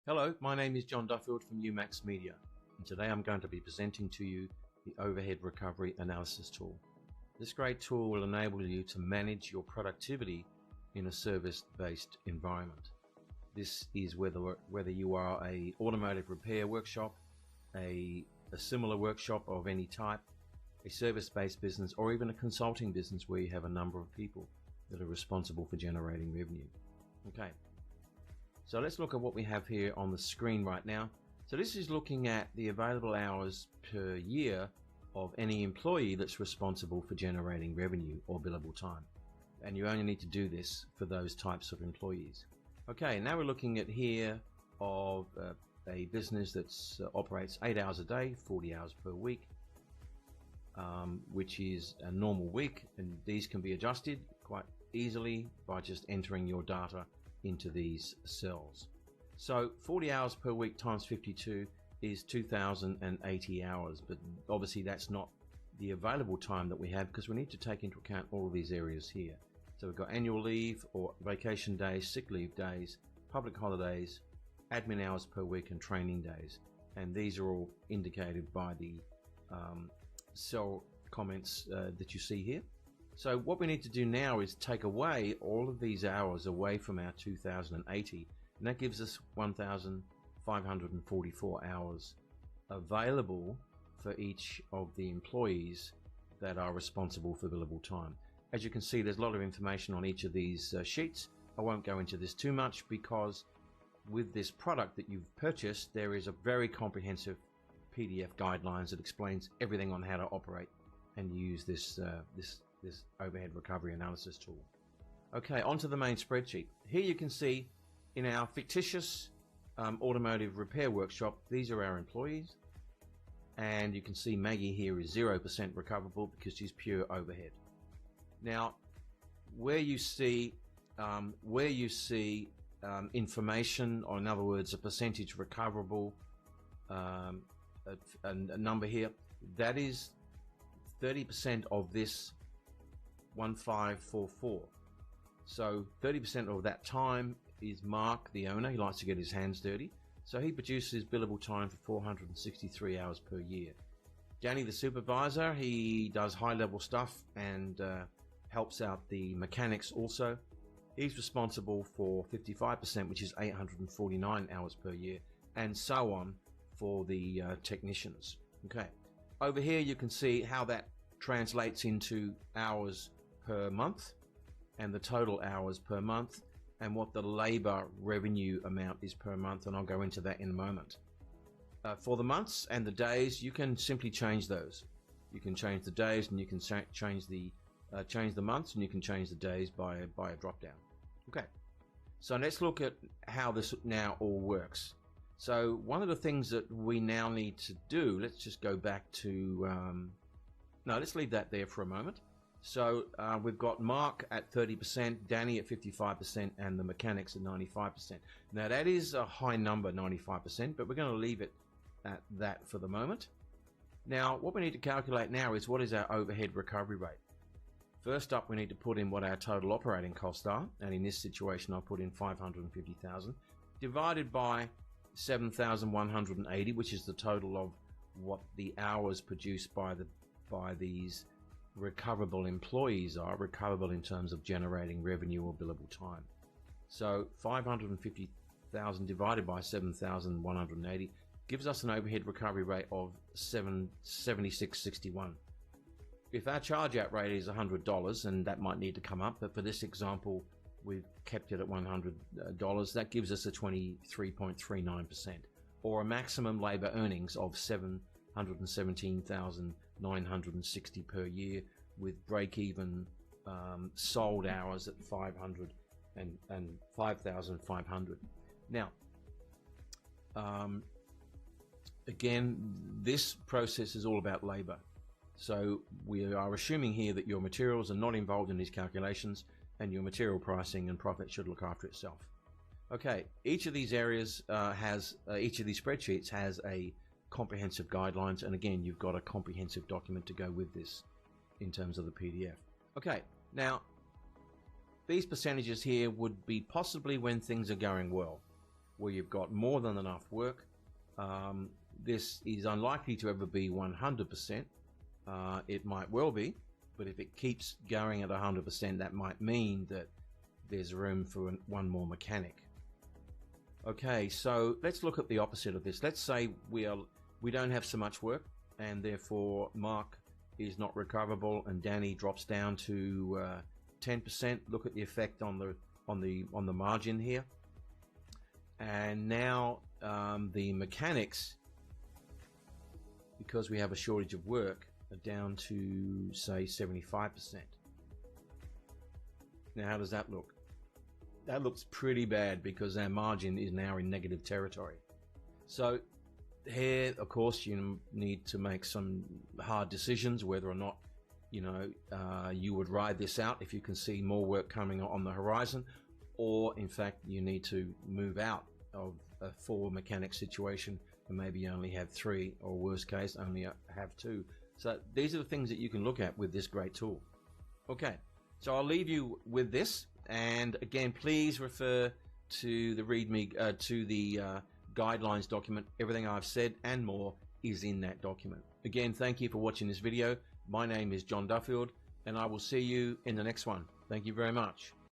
Hello, my name is John Duffield from UMACS Media, and today I'm going to be presenting to you the Overhead Recovery Analysis tool. This great tool will enable you to manage your productivity in a service-based environment. This is whether you are an automotive repair workshop, a similar workshop of any type, a service-based business, or even a consulting business where you have a number of people that are responsible for generating revenue. Okay. So let's look at what we have here on the screen right now. So this is looking at the available hours per year of any employee that's responsible for generating revenue or billable time. And you only need to do this for those types of employees. Okay, now we're looking at here of a business that operates 8 hours a day, 40 hours per week, which is a normal week. And these can be adjusted quite easily by just entering your data into these cells. So 40 hours per week times 52 is 2,080 hours, but obviously that's not the available time that we have because we need to take into account all of these areas here. So we've got annual leave or vacation days, sick leave days, public holidays, admin hours per week, and training days. And these are all indicated by the cell comments that you see here. So what we need to do now is take away all of these hours away from our 2080, and that gives us 1,544 hours available for each of the employees that are responsible for billable time. As you can see, there's a lot of information on each of these sheets. I won't go into this too much because with this product that you've purchased, there is a very comprehensive PDF guidelines that explains everything on how to operate and use this overhead recovery analysis tool. Okay, onto the main spreadsheet. Here you can see in our fictitious automotive repair workshop, these are our employees, and you can see Maggie here is 0% recoverable because she's pure overhead. Now, where you see information, or in other words, a percentage recoverable, a number here, that is 30% of this 1544. So 30% of that time is Mark, the owner. He likes to get his hands dirty, so he produces billable time for 463 hours per year. Danny, the supervisor, he does high-level stuff and helps out the mechanics also. He's responsible for 55%, which is 849 hours per year, and so on for the technicians. Okay, over here you can see how that translates into hours per month and the total hours per month and what the labor revenue amount is per month, and I'll go into that in a moment. For the months and the days, you can simply change those. You can change the days, and you can change the months, and you can change the days by a drop down. Okay, so let's look at how this now all works. So one of the things that we now need to do, let's just go back to no, let's leave that there for a moment. So we've got Mark at 30%, Danny at 55%, and the mechanics at 95%. Now that is a high number, 95%, but we're going to leave it at that for the moment. Now what we need to calculate now is what is our overhead recovery rate. First up, we need to put in what our total operating costs are, and in this situation I'll put in 550,000 divided by 7,180, which is the total of what the hours produced by these recoverable employees are, recoverable in terms of generating revenue or billable time. So 550,000 divided by 7,180 gives us an overhead recovery rate of 76.61. If our charge out rate is $100, and that might need to come up, but for this example we've kept it at $100, that gives us a 23.39%, or a maximum labor earnings of $717,960 per year, with break-even sold hours at 500 and 5,500. Now, again, this process is all about labor. So we are assuming here that your materials are not involved in these calculations, and your material pricing and profit should look after itself. Okay, each of these areas each of these spreadsheets has a comprehensive guidelines, and again you've got a comprehensive document to go with this in terms of the PDF. Okay, now these percentages here would be possibly when things are going well. where you've got more than enough work. This is unlikely to ever be 100%. It might well be, but if it keeps going at 100%, that might mean that there's room for one more mechanic. Okay, so let's look at the opposite of this. Let's say we don't have so much work, and therefore Mark is not recoverable, and Danny drops down to 10%. Look at the effect on the margin here. And now the mechanics, because we have a shortage of work, are down to say 75%. Now how does that look? That looks pretty bad, because our margin is now in negative territory. So here, of course, you need to make some hard decisions whether or not you would ride this out if you can see more work coming on the horizon, or in fact you need to move out of a 4 mechanic situation and maybe only have 3, or worst case only have 2. So these are the things that you can look at with this great tool. Okay, so I'll leave you with this, and again, please refer to the guidelines document. Everything I've said and more is in that document. Again, thank you for watching this video. My name is John Duffield, and I will see you in the next one. Thank you very much.